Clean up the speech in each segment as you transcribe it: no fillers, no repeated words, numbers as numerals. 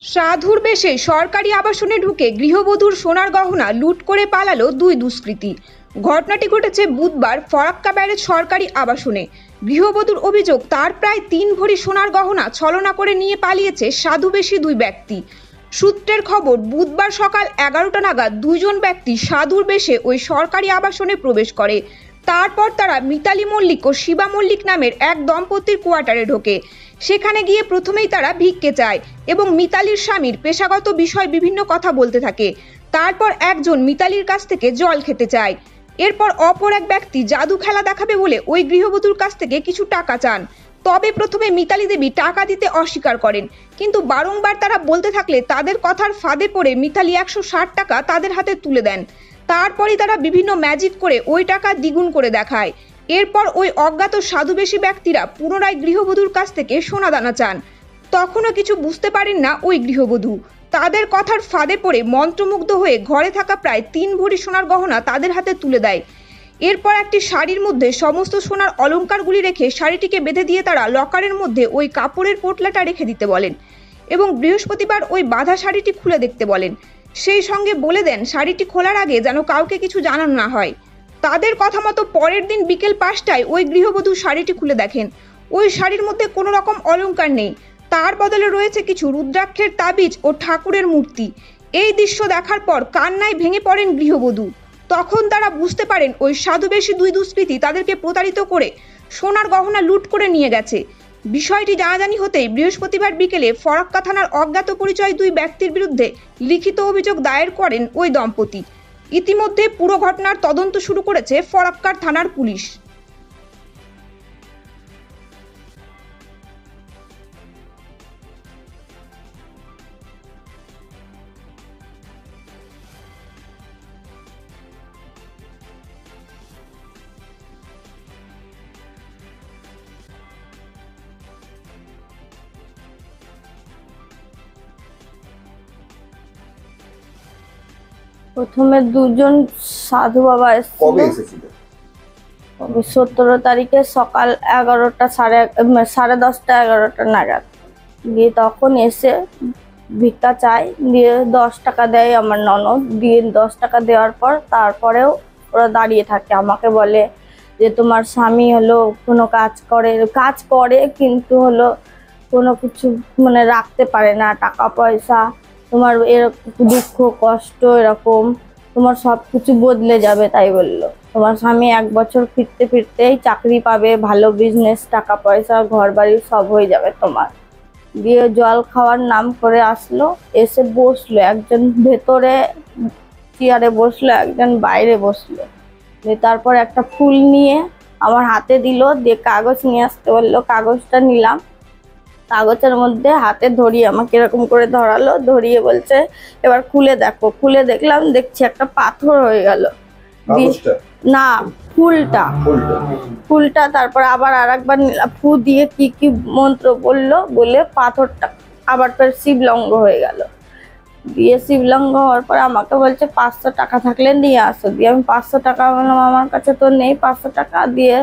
সাধুর বেশে সরকারি আবাসনে ঢুকে গৃহবধূর সোনার গহনা লুট করে পালালো দুই দুষ্কৃতী। ঘটনাটি ঘটেছে বুধবার ফরাক্কা ব্যারেজ সরকারি আবাসনে। গৃহবধূর অভিযোগ, তার প্রায় 3 ভরি সোনার গহনা ছলনা করে নিয়ে পালিয়েছে সাধুবেশী দুই ব্যক্তি। সূত্রের খবর, বুধবার সকাল 11টা নাগাদ দুইজন ব্যক্তি সাধুর বেশে ওই সরকারি আবাসনে প্রবেশ করে। তারপর তারা মিতালি মল্লিক ও শিবা মল্লিক নামের এক দম্পতির কোয়ার্টারে ঢোকে। সেখানে গিয়ে প্রথমেই তারা ভিক্ষে চায় এবং মিতালির স্বামীর পেশাগত বিষয় বিভিন্ন কথা বলতে থাকে। তারপর একজন মিতালির কাছ থেকে জল খেতে চায়। এরপর অপর এক ব্যক্তি জাদু খেলা দেখাবে বলে ওই গৃহবধূর কাছ থেকে কিছু টাকা চান। তবে প্রথমে মিতালি দেবী টাকা দিতে অস্বীকার করেন, কিন্তু বারংবার তারা বলতে থাকলে তাদের কথার ফাঁদে পড়ে মিতালি 160 টাকা তাদের হাতে তুলে দেন। তারপরই তারা বিভিন্ন ম্যাজিক করে ওই টাকা দ্বিগুণ করে দেখায়। এরপর ওই অজ্ঞাত সাধুবেশী ব্যক্তিরা পুনরায় গৃহবধূর কাছ থেকে সোনাদানা চান। তখনও কিছু বুঝতে পারেন না ওই গৃহবধূ। তাদের কথার ফাঁদে পড়ে মন্ত্রমুগ্ধ হয়ে ঘরে থাকা প্রায় 3 ভরি সোনার গহনা তাদের হাতে তুলে দেয়। এরপর একটি শাড়ির মধ্যে সমস্ত সোনার অলংকারগুলি রেখে শাড়িটিকে বেঁধে দিয়ে তারা লকারের মধ্যে ওই কাপড়ের পোটলাটা রেখে দিতে বলেন এবং বৃহস্পতিবার ওই বাঁধা শাড়িটি খুলে দেখতে বলেন। সেই সঙ্গে বলে দেন শাড়িটি খোলার আগে যেন কাউকে কিছু জানানো না হয়। তাদের কথা মতো পরের দিন বিকেল 5টায় ওই গৃহবধূ শাড়িটি খুলে দেখেন। ওই শাড়ির মধ্যে কোনো রকম অলংকার নেই, তার বদলে রয়েছে কিছু রুদ্রাক্ষের তাবিজ ও ঠাকুরের মূর্তি। এই দৃশ্য দেখার পর কান্নায় ভেঙে পড়েন গৃহবধূ। তখন তারা বুঝতে পারেন ওই সাধুবেশী দুই দুষ্কৃতী তাদেরকে প্রতারিত করে সোনার গহনা লুট করে নিয়ে গেছে। বিষয়টি জানাজানি হতেই বৃহস্পতিবার বিকেলে ফরাক্কা থানার অজ্ঞাত পরিচয় দুই ব্যক্তির বিরুদ্ধে লিখিত অভিযোগ দায়ের করেন ওই দম্পতি। ইতিমধ্যে পুরো ঘটনার তদন্ত শুরু করেছে ফরাক্কার থানার পুলিশ। প্রথমে দুজন সাধু বাবা এসেছিল 17 তারিখে সকাল 11টা সাড়ে 10টা 11টা নাগাদ। দিয়ে তখন এসে ভিক্ষা চাই, দিয়ে 10 টাকা দেয় আমার ননদ। দিয়ে 10 টাকা দেওয়ার পর তারপরেও ওরা দাঁড়িয়ে থাকে। আমাকে বলে যে তোমার স্বামী হলো কোনো কাজ করে কিন্তু হলো কোনো কিছু মানে রাখতে পারে না, টাকা পয়সা, তোমার এরকম দুঃখ কষ্ট এরকম তোমার সব কিছু বদলে যাবে। তাই বললো তোমার স্বামী 1 বছর ফিরতেই চাকরি পাবে, ভালো বিজনেস, টাকা পয়সা, ঘর বাড়ি সব হয়ে যাবে তোমার। দিয়ে জল খাওয়ার নাম করে আসলো, এসে বসলো, একজন ভেতরে চেয়ারে বসলো, একজন বাইরে বসলো। দিয়ে তারপর একটা ফুল নিয়ে আমার হাতে দিল, দিয়ে কাগজ নিয়ে আসতে বললো। কাগজটা নিলাম, কাগজের মধ্যে হাতে ধরিয়ে আমাকে এরকম করে ধরালো, ধরিয়ে বলছে এবার খুলে দেখো। খুলে দেখলাম, দেখছি একটা পাথর হয়ে গেল। না, ফুলটা তারপর আবার আরেকবার ফু দিয়ে কি কি মন্ত্র বলে পাথরটা আবার ফের শিবলঙ্গ হয়ে গেল। দিয়ে শিবলঙ্গ হওয়ার পর আমাকে বলছে 500 টাকা থাকলে নিয়ে আসো। দিয়ে আমি 500 টাকা বললাম আমার কাছে তো নেই 500 টাকা। দিয়ে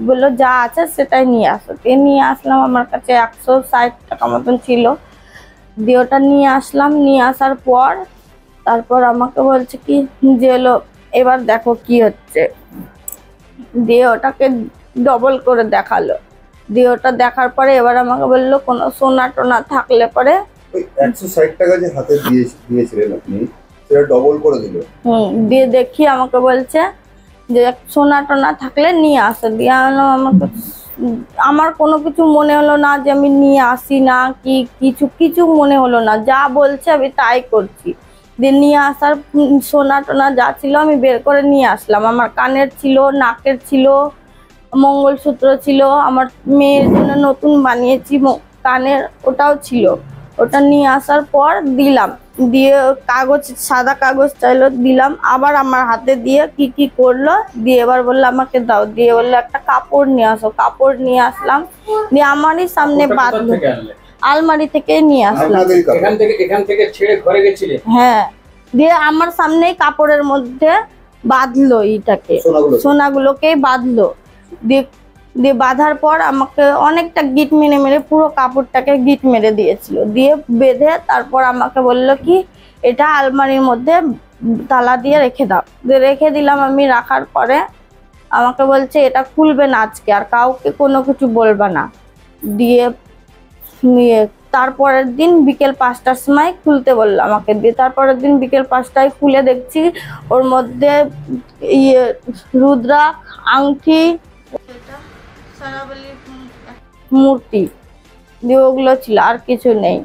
বললো যা আছে সেটাই নিয়ে আসো। দিয়ে নিয়ে আসলাম, আমার কাছে 160 টাকা মতন ছিল। দিয়ে ওটা নিয়ে আসলাম। নিয়ে আসার পর তারপর আমাকে বলছে কি যে হলো এবার দেখো কি হচ্ছে। দিয়ে ওটাকে ডবল করে দেখালো। দিয়ে ওটা দেখার পরে এবার আমাকে বললো কোনো সোনা টোনা থাকলে পরে 160 টাকা যে হাতে দিয়েছিলেন আপনি সেটা ডবল করে দিল। দিয়ে দেখি আমাকে বলছে যে সোনা টোনা থাকলে নিয়ে আসো। দিয়ে আমার কোনো কিছু মনে হলো না যে আমি নিয়ে আসি না, কি কিছু মনে হলো না, যা বলছে আমি তাই করছি। দিয়ে নিয়ে আসার সোনা টোনা যা ছিল আমি বের করে নিয়ে আসলাম। আমার কানের ছিল, নাকের ছিল, মঙ্গলসূত্র ছিল, আমার মেয়ের জন্য নতুন বানিয়েছি কানের, ওটাও ছিল। ওটা নিয়ে আসার পর দিলাম। দিয়ে কাগজ, সাদা কাগজ চাইলো, দিলাম। আবার আমার হাতে দিয়ে কি করলো, দিয়ে এবার বললো আমাকে দাও। দিয়ে বললো একটা কাপড় নিয়ে আসো। কাপড় নিয়ে আসলাম। দিয়ে আমারই সামনে বাঁধলো, আলমারি থেকে নিয়ে আসলাম। এখান থেকে ছেড়ে ঘরে গেছিলে? হ্যাঁ। দিয়ে আমার সামনেই কাপড়ের মধ্যে বাঁধলো, এইটাকে সোনাগুলোকেই বাঁধলো। দিয়ে দিয়ে বাঁধার পর আমাকে অনেকটা গিট মেরে মেরে পুরো কাপড়টাকে গিট মেরে দিয়েছিল, দিয়ে বেঁধে তারপর আমাকে বলল কি এটা আলমারির মধ্যে তালা দিয়ে রেখে দাও। দিয়ে রেখে দিলাম আমি। রাখার পরে আমাকে বলছে এটা খুলবে না আজকে, আর কাউকে কোনো কিছু বলবে না। দিয়ে নিয়ে তারপরের দিন বিকেল 5টার সময় খুলতে বললো আমাকে। দিয়ে তারপরের দিন বিকেল 5টায় খুলে দেখছি ওর মধ্যে রুদ্রাক্ষ, আংটি, মূর্তি দিয়ে ওগুলো ছিল, আর কিছু নেই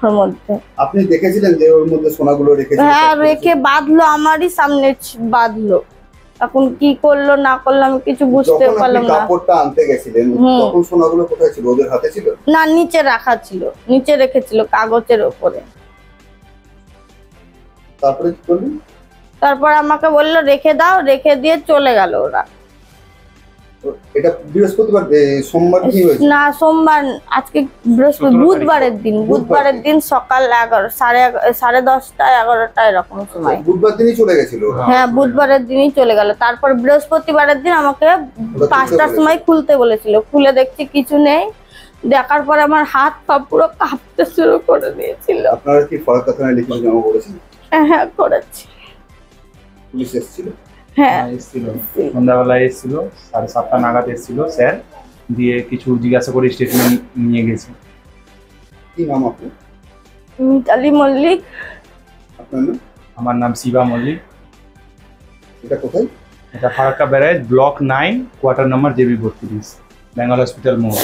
ওর মধ্যে। আপনি দেখেছিলেন যে ওর মধ্যে সোনাগুলো রেখেছিল? হ্যাঁ, রেখে বাঁধলো, আমারই সামনে বাঁধলো। এখন কি করলো না করলো আমি কিছু বুঝতে পারলাম না। কাপড়টা আনতে গেছিলেন তখন সোনাগুলো কোথায় ছিল? ওদের হাতে ছিল না, নিচে রাখা ছিল, নিচে রেখেছিল কাগজের উপরে। তারপরে কি করলেন? তারপর আমাকে বললো রেখে দাও, রেখে দিয়ে চলে গেল ওরা। এটা বৃহস্পতিবার, সোমবার কি হয়েছে? না, সোমবার, আজকে বৃহস্পতি, বুধবারের দিন সকাল 11, 10:30, 11টা এরকম সময়। বুধবার দিনই চলে গেছিল? হ্যাঁ, বুধবারের দিনই চলে গেল। তারপর বৃহস্পতিবারের দিন আমাকে 5টার সময় খুলতে বলেছিল। খুলে দেখছি কিছু নেই। দেখার পর আমার হাত পা পুরো কাঁপতে শুরু করে দিয়েছিল। আপনারা কি ফরাক্কা থানায় লিখিত জমা করেছেন? হ্যাঁ, করেছি। পুলিশ এসেছিল? হ্যাঁ, এসেছিল, সন্ধ্যাবেলায় এসেছিল, 7:30 নাগাদ এসেছিল স্যার। দিয়ে কিছু জিজ্ঞাসা করে স্টেটমেন্ট নিয়ে গেছে। কি নাম আপনার? মিতালি মল্লিক। আপনার নাম? আমার নাম শিবা মল্লিক। এটা কোথায়? এটা Farakka barrage, block 9, quarter number JB 32, Bengal hospital মোড়।